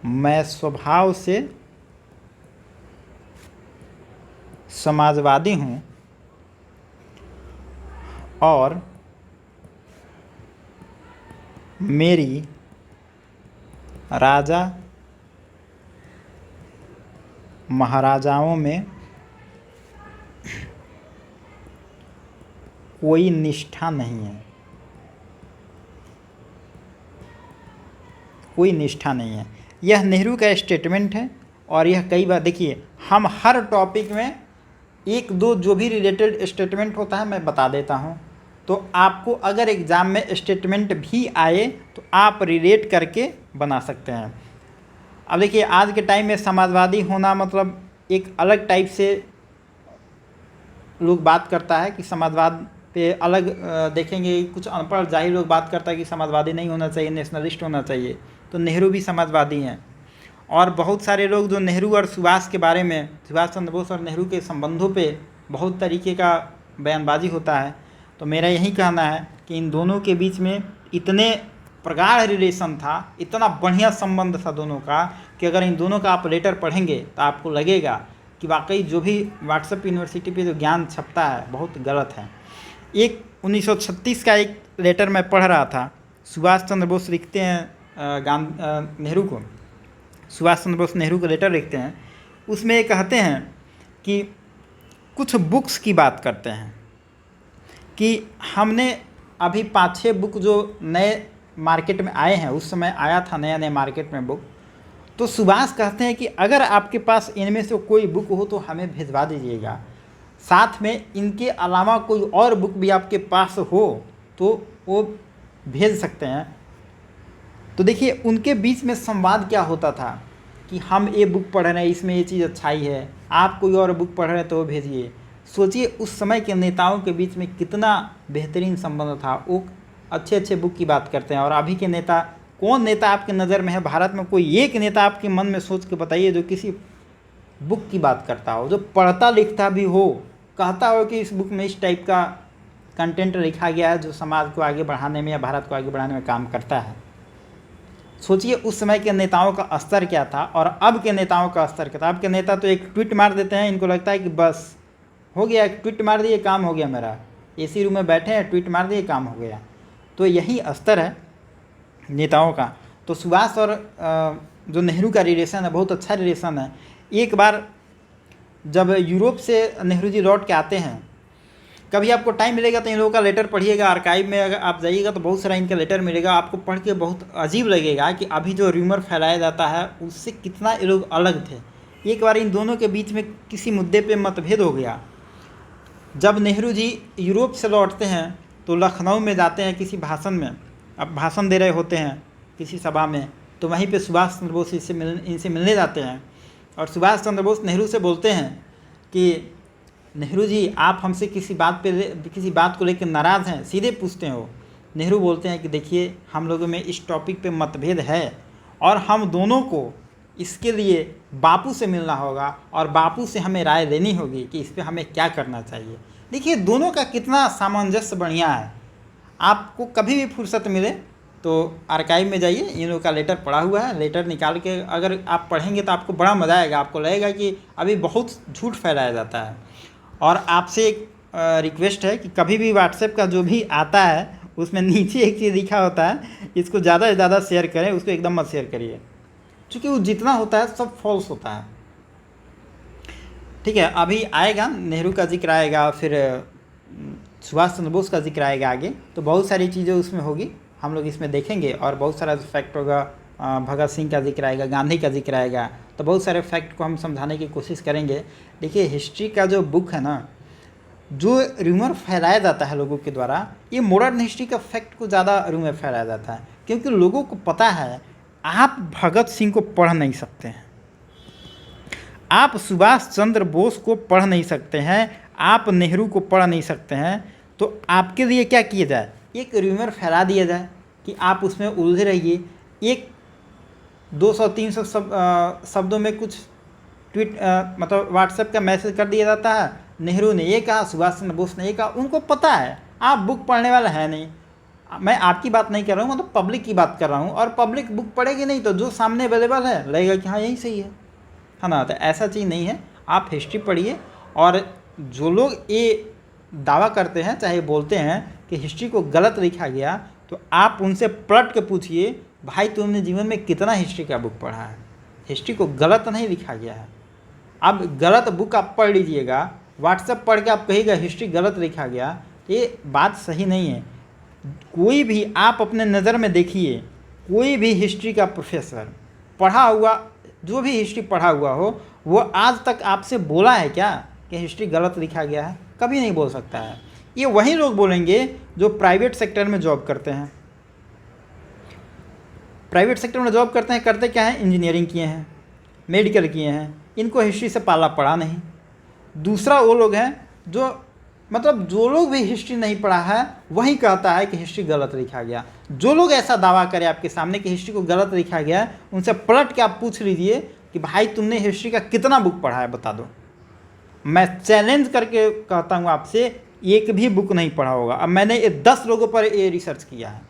Speaker 1: मैं स्वभाव से समाजवादी हूँ और मेरी राजा महाराजाओं में कोई निष्ठा नहीं है, कोई निष्ठा नहीं है। यह नेहरू का स्टेटमेंट है और यह कई बार, देखिए हम हर टॉपिक में 1-2 जो भी रिलेटेड स्टेटमेंट होता है मैं बता देता हूँ, तो आपको अगर एग्ज़ाम में स्टेटमेंट भी आए तो आप रिलेट करके बना सकते हैं। अब देखिए आज के टाइम में समाजवादी होना मतलब एक अलग टाइप से लोग बात करता है कि समाजवाद पे अलग देखेंगे, कुछ अनपढ़ जाहिर लोग बात करता है कि समाजवादी नहीं होना चाहिए, नेशनलिस्ट होना चाहिए। तो नेहरू भी समाजवादी हैं और बहुत सारे लोग जो नेहरू और सुभाष के बारे में, सुभाष चंद्र बोस और नेहरू के संबंधों पे बहुत तरीके का बयानबाजी होता है। तो मेरा यही कहना है कि इन दोनों के बीच में इतने प्रगाढ़ रिलेशन था, इतना बढ़िया संबंध था दोनों का, कि अगर इन दोनों का आप लेटर पढ़ेंगे तो आपको लगेगा कि वाकई जो भी व्हाट्सएप यूनिवर्सिटी पे जो ज्ञान छपता है बहुत गलत है। एक 1936 का एक लेटर मैं पढ़ रहा था, सुभाष चंद्र बोस लिखते हैं नेहरू को, सुभाष चंद्र बोस नेहरू को लेटर लिखते हैं, उसमें ये कहते हैं कि कुछ बुक्स की बात करते हैं कि हमने अभी 5-6 बुक जो नए मार्केट में आए हैं, उस समय आया था नया नया मार्केट में बुक, तो सुभाष कहते हैं कि अगर आपके पास इनमें से कोई बुक हो तो हमें भिजवा दीजिएगा, साथ में इनके अलावा कोई और बुक भी आपके पास हो तो वो भेज सकते हैं। तो देखिए उनके बीच में संवाद क्या होता था कि हम ये बुक पढ़ रहे हैं, इसमें ये चीज़ अच्छाई है, आप कोई और बुक पढ़ रहे हैं तो वो भेजिए। सोचिए उस समय के नेताओं के बीच में कितना बेहतरीन संबंध था, वो अच्छे अच्छे बुक की बात करते हैं। और अभी के नेता, कौन नेता आपके नज़र में है भारत में, कोई एक नेता आपके मन में सोच के बताइए जो किसी बुक की बात करता हो, जो पढ़ता लिखता भी हो, कहता हो कि इस बुक में इस टाइप का कंटेंट लिखा गया है जो समाज को आगे बढ़ाने में या भारत को आगे बढ़ाने में काम करता है। सोचिए उस समय के नेताओं का स्तर क्या था और अब के नेताओं का स्तर क्या था। अब के नेता तो एक ट्वीट मार देते हैं, इनको लगता है कि बस हो गया, एक ट्वीट मार दिए काम हो गया, मेरा एसी रूम में बैठे हैं, ट्वीट मार दिए काम हो गया। तो यही स्तर है नेताओं का। तो सुभाष और जो नेहरू का रिलेशन है बहुत अच्छा रिलेशन है। एक बार जब यूरोप से नेहरू जी लौट के आते हैं, कभी आपको टाइम मिलेगा तो इन लोगों का लेटर पढ़िएगा, आर्काइव में अगर आप जाइएगा तो बहुत सारा इनका लेटर मिलेगा, आपको पढ़ के बहुत अजीब लगेगा कि अभी जो र्यूमर फैलाया जाता है उससे कितना ये लोग अलग थे। एक बार इन दोनों के बीच में किसी मुद्दे पे मतभेद हो गया। जब नेहरू जी यूरोप से लौटते हैं तो लखनऊ में जाते हैं किसी भाषण में, अब भाषण दे रहे होते हैं किसी सभा में, तो वहीं पे सुभाष चंद्र बोस इनसे मिलने जाते हैं और सुभाष चंद्र बोस नेहरू से बोलते हैं कि नेहरू जी आप हमसे किसी बात को लेकर नाराज़ हैं, सीधे पूछते हो। नेहरू बोलते हैं कि देखिए हम लोगों में इस टॉपिक पे मतभेद है और हम दोनों को इसके लिए बापू से मिलना होगा और बापू से हमें राय लेनी होगी कि इस पर हमें क्या करना चाहिए। देखिए दोनों का कितना सामंजस्य बढ़िया है। आपको कभी भी फुर्सत मिले तो आर्काइव में जाइए, इन लोगों का लेटर पड़ा हुआ है, लेटर निकाल के अगर आप पढ़ेंगे तो आपको बड़ा मज़ा आएगा। आपको लगेगा कि अभी बहुत झूठ फैलाया जाता है। और आपसे एक रिक्वेस्ट है कि कभी भी व्हाट्सएप का जो भी आता है उसमें नीचे एक चीज़ लिखा होता है, इसको ज़्यादा से ज़्यादा शेयर करें, उसको एकदम मत शेयर करिए, क्योंकि वो जितना होता है सब फॉल्स होता है। ठीक है, अभी आएगा नेहरू का जिक्र आएगा, फिर सुभाष चंद्र बोस का जिक्र आएगा आगे, तो बहुत सारी चीज़ें उसमें होगी, हम लोग इसमें देखेंगे। और बहुत सारा फैक्ट होगा, भगत सिंह का जिक्र आएगा, गांधी का जिक्र आएगा, तो बहुत सारे फैक्ट को हम समझाने की कोशिश करेंगे। देखिए हिस्ट्री का जो बुक है ना, जो रूमर फैलाया जाता है लोगों के द्वारा, ये मॉडर्न हिस्ट्री का फैक्ट को ज़्यादा रूमर फैलाया जाता है, क्योंकि लोगों को पता है आप भगत सिंह को पढ़ नहीं सकते हैं, आप सुभाष चंद्र बोस को पढ़ नहीं सकते हैं, आप नेहरू को पढ़ नहीं सकते हैं, तो आपके लिए क्या किया जाए, एक रूमर फैला दिया जाए कि आप उसमें उलझे रहिए। एक 200-300 शब्दों में कुछ ट्वीट मतलब व्हाट्सएप का मैसेज कर दिया जाता है, नेहरू ने ये कहा, सुभाष चंद्र बोस ने ये कहा। उनको पता है आप बुक पढ़ने वाला है नहीं, मैं आपकी बात नहीं कर रहा हूँ, मतलब पब्लिक की बात कर रहा हूँ। और पब्लिक बुक पढ़ेगी नहीं तो जो सामने अवेलेबल है लगेगा कि हाँ यही सही है ना। तो ऐसा चीज़ नहीं है, आप हिस्ट्री पढ़िए। और जो लोग ये दावा करते हैं, चाहे बोलते हैं कि हिस्ट्री को गलत लिखा गया, तो आप उनसे पलट के पूछिए, भाई तुमने जीवन में कितना हिस्ट्री का बुक पढ़ा है? हिस्ट्री को गलत नहीं लिखा गया है। अब गलत बुक आप पढ़ लीजिएगा, व्हाट्सएप पढ़ के आप कहिएगा हिस्ट्री गलत लिखा गया, ये बात सही नहीं है। कोई भी आप अपने नज़र में देखिए, कोई भी हिस्ट्री का प्रोफेसर पढ़ा हुआ, जो भी हिस्ट्री पढ़ा हुआ हो, वो आज तक आपसे बोला है क्या कि हिस्ट्री गलत लिखा गया है? कभी नहीं बोल सकता है। ये वही लोग बोलेंगे जो प्राइवेट सेक्टर में जॉब करते हैं। प्राइवेट सेक्टर में जॉब करते हैं, करते क्या हैं, इंजीनियरिंग किए हैं, मेडिकल किए हैं, इनको हिस्ट्री से पाला पड़ा नहीं। दूसरा वो लोग हैं जो मतलब जो लोग भी हिस्ट्री नहीं पढ़ा है वही कहता है कि हिस्ट्री गलत लिखा गया। जो लोग ऐसा दावा करें आपके सामने कि हिस्ट्री को गलत लिखा गया है, उनसे पलट के आप पूछ लीजिए कि भाई तुमने हिस्ट्री का कितना बुक पढ़ा है, बता दो। मैं चैलेंज करके कहता हूँ आपसे, एक भी बुक नहीं पढ़ा होगा। अब मैंने ये 10 लोगों पर ये रिसर्च किया है,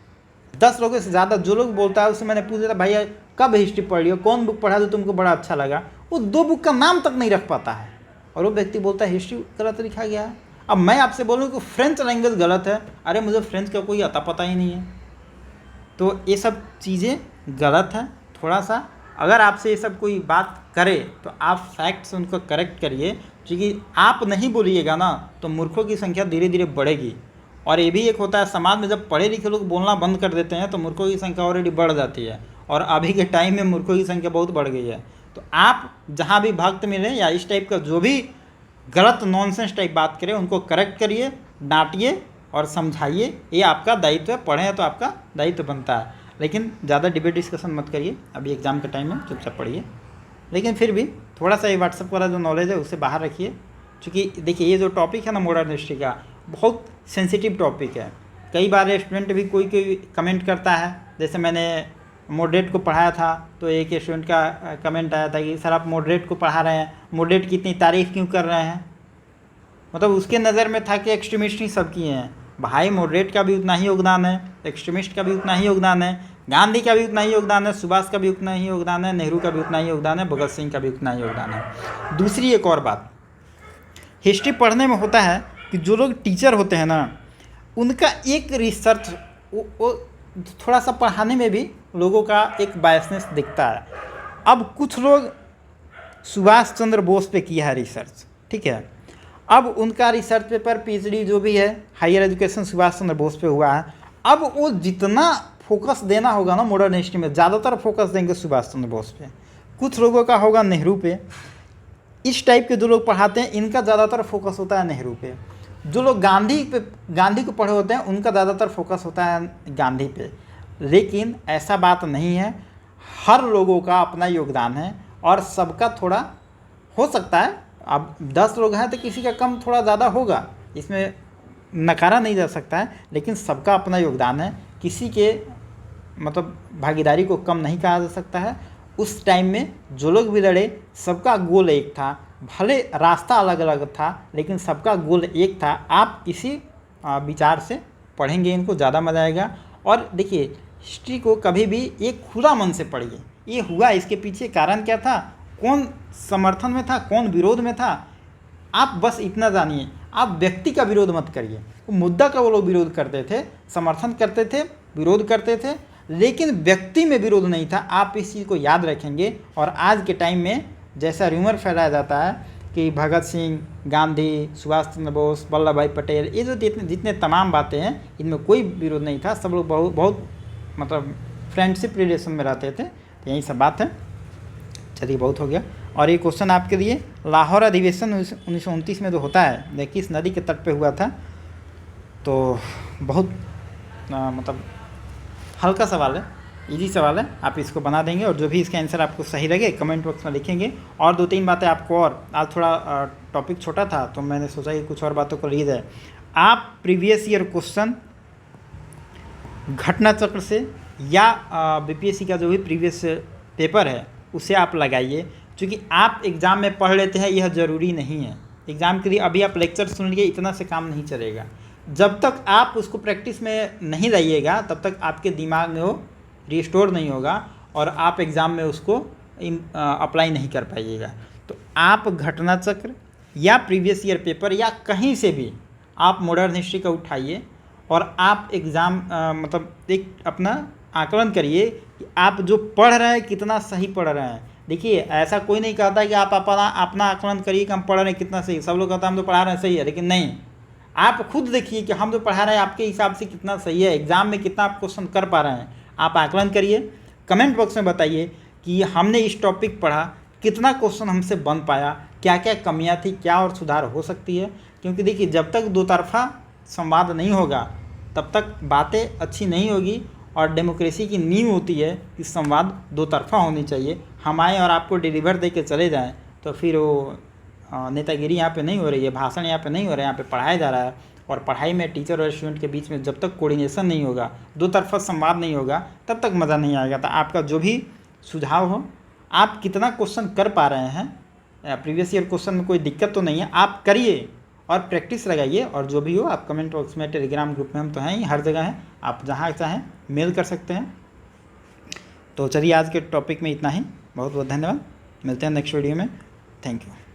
Speaker 1: 10 लोगों से ज़्यादा जो लोग बोलता है उससे मैंने पूछा था, भाई कब हिस्ट्री पढ़ लियो, कौन बुक पढ़ा जो तुमको बड़ा अच्छा लगा? वो 2 बुक का नाम तक नहीं रख पाता है और वो व्यक्ति बोलता है हिस्ट्री गलत लिखा गया है। अब मैं आपसे बोलूँ कि फ्रेंच लैंग्वेज गलत है, अरे मुझे फ्रेंच का कोई अता पता ही नहीं है। तो ये सब चीज़ें गलत हैं। थोड़ा सा अगर आपसे ये सब कोई बात करे तो आप फैक्ट से उनको करेक्ट करिए, क्योंकि आप नहीं बोलिएगा ना तो मूर्खों की संख्या धीरे धीरे बढ़ेगी और ये भी एक होता है, समाज में जब पढ़े लिखे लोग बोलना बंद कर देते हैं तो मूर्खों की संख्या ऑलरेडी बढ़ जाती है, और अभी के टाइम में मूर्खों की संख्या बहुत बढ़ गई है। तो आप जहाँ भी भक्त मिले या इस टाइप का जो भी गलत नॉनसेंस टाइप बात करें उनको करेक्ट करिए, डांटिए और समझाइए, ये आपका दायित्व है। पढ़ें तो आपका दायित्व बनता है, लेकिन ज़्यादा डिबेट डिस्कशन मत करिए, अभी एग्ज़ाम का टाइम है, चुपचाप पढ़िए। लेकिन फिर भी थोड़ा सा ये व्हाट्सएप वाला जो नॉलेज है उससे बाहर रखिए, क्योंकि देखिए ये जो टॉपिक है ना मॉडर्न हिस्ट्री का, बहुत सेंसिटिव टॉपिक है। कई बार स्टूडेंट भी कोई कमेंट करता है, जैसे मैंने मॉडरेट को पढ़ाया था तो एक स्टूडेंट का कमेंट आया था कि सर आप मॉडरेट को पढ़ा रहे हैं, मॉडरेट की इतनी तारीफ़ क्यों कर रहे हैं। मतलब उसके नज़र में था कि एक्सट्रीमिस्ट ही सब किए हैं। भाई मॉडरेट का भी उतना ही योगदान है, एक्सट्रीमिस्ट का भी उतना ही योगदान है, गांधी का भी उतना ही योगदान है, सुभाष का भी उतना ही योगदान है, नेहरू का भी उतना ही योगदान है, भगत सिंह का भी उतना ही योगदान है। दूसरी एक और बात हिस्ट्री पढ़ने में होता है कि जो लोग टीचर होते हैं ना, उनका एक रिसर्च वो थोड़ा सा पढ़ाने में भी लोगों का एक बायसनेस दिखता है। अब कुछ लोग सुभाष चंद्र बोस पे किया है रिसर्च, ठीक है, अब उनका रिसर्च पेपर पीएचडी जो भी है हायर एजुकेशन सुभाष चंद्र बोस पे हुआ है। अब वो जितना फोकस देना होगा ना मॉडर्न हिस्ट्री में, ज़्यादातर फोकस देंगे सुभाष चंद्र बोस पे, कुछ लोगों का होगा नेहरू पे। इस टाइप के जो लोग पढ़ाते हैं इनका ज़्यादातर फोकस होता है नेहरू पे। जो लोग गांधी को पढ़े होते हैं उनका ज़्यादातर फोकस होता है गांधी पे। लेकिन ऐसा बात नहीं है, हर लोगों का अपना योगदान है और सबका थोड़ा हो सकता है। अब 10 लोग हैं तो किसी का कम थोड़ा ज़्यादा होगा, इसमें नकारा नहीं जा सकता है, लेकिन सबका अपना योगदान है। किसी के मतलब भागीदारी को कम नहीं कहा जा सकता है। उस टाइम में जो लोग भी लड़े सबका गोल एक था, भले रास्ता अलग अलग था लेकिन सबका गोल एक था। आप इसी विचार से पढ़ेंगे इनको ज़्यादा मज़ा आएगा। और देखिए हिस्ट्री को कभी भी एक खुला मन से पढ़िए, ये हुआ इसके पीछे कारण क्या था, कौन समर्थन में था, कौन विरोध में था, आप बस इतना जानिए। आप व्यक्ति का विरोध मत करिए, मुद्दा का वो लोग विरोध करते थे, समर्थन करते थे, विरोध करते थे, लेकिन व्यक्ति में विरोध नहीं था। आप इस चीज़ को याद रखेंगे। और आज के टाइम में जैसा र्यूमर फैलाया जाता है कि भगत सिंह, गांधी, सुभाष चंद्र बोस, वल्लभ भाई पटेल, ये जो जितने तमाम बातें हैं इनमें कोई विरोध नहीं था। सब लोग बहुत मतलब फ्रेंडशिप रिलेशन में रहते थे। तो यही सब बात है। चलिए बहुत हो गया। और ये क्वेश्चन आपके लिए, लाहौर अधिवेशन 1929 में जो होता है, देखिए इस नदी के तट पे हुआ था, तो बहुत मतलब हल्का सवाल है, इजी सवाल है, आप इसको बना देंगे। और जो भी इसका आंसर आपको सही लगे कमेंट बॉक्स में लिखेंगे। और 2-3 बातें आपको, और आज थोड़ा टॉपिक छोटा था तो मैंने सोचा कि कुछ और बातों को ली जाए। आप प्रीवियस ईयर क्वेश्चन घटना चक्र से या बीपीएससी का जो भी प्रीवियस पेपर है उसे आप लगाइए, क्योंकि आप एग्ज़ाम में पढ़ लेते हैं यह ज़रूरी नहीं है। एग्ज़ाम के लिए अभी आप लेक्चर सुन लिए, इतना से काम नहीं चलेगा। जब तक आप उसको प्रैक्टिस में नहीं लाइएगा तब तक आपके दिमाग में वो रिस्टोर नहीं होगा और आप एग्ज़ाम में उसको अप्लाई नहीं कर पाइएगा। तो आप घटना चक्र या प्रीवियस ईयर पेपर या कहीं से भी आप मॉडर्न हिस्ट्री का उठाइए और आप एग्ज़ाम मतलब एक अपना आकलन करिए कि आप जो पढ़ रहे हैं कितना सही पढ़ रहे हैं। देखिए ऐसा कोई नहीं कहता कि आप अपना आकलन करिए कि हम पढ़ रहे हैं कितना सही। सब लोग कहते हैं हम तो पढ़ा रहे हैं सही है, लेकिन नहीं, आप खुद देखिए कि हम जो पढ़ा रहे हैं आपके हिसाब से कितना सही है, एग्ज़ाम में कितना आप क्वेश्चन कर पा रहे हैं। आप आकलन करिए, कमेंट बॉक्स में बताइए कि हमने इस टॉपिक पढ़ा, कितना क्वेश्चन हमसे बन पाया, क्या क्या कमियां थी, क्या और सुधार हो सकती है। क्योंकि देखिए जब तक दो तरफा संवाद नहीं होगा तब तक बातें अच्छी नहीं होगी। और डेमोक्रेसी की नींव होती है कि संवाद दो तरफा होनी चाहिए। हम आए और आपको डिलीवर दे के चले जाएँ तो फिर वो नेतागिरी यहाँ पे नहीं हो रही है, भाषण यहाँ पे नहीं हो रहा है, यहाँ पे पढ़ाया जा रहा है। और पढ़ाई में टीचर और स्टूडेंट के बीच में जब तक कोऑर्डिनेशन नहीं होगा, दो तरफा संवाद नहीं होगा, तब तक मज़ा नहीं आएगा। तो आपका जो भी सुझाव हो, आप कितना क्वेश्चन कर पा रहे हैं, प्रीवियस ईयर क्वेश्चन में कोई दिक्कत तो नहीं है, आप करिए और प्रैक्टिस लगाइए। और जो भी हो आप कमेंट बॉक्स में, टेलीग्राम ग्रुप में हम तो हैं ही, हर जगह हैं, आप जहाँ चाहें मेल कर सकते हैं। तो चलिए आज के टॉपिक में इतना ही। बहुत बहुत धन्यवाद, मिलते हैं नेक्स्ट वीडियो में। Thank you.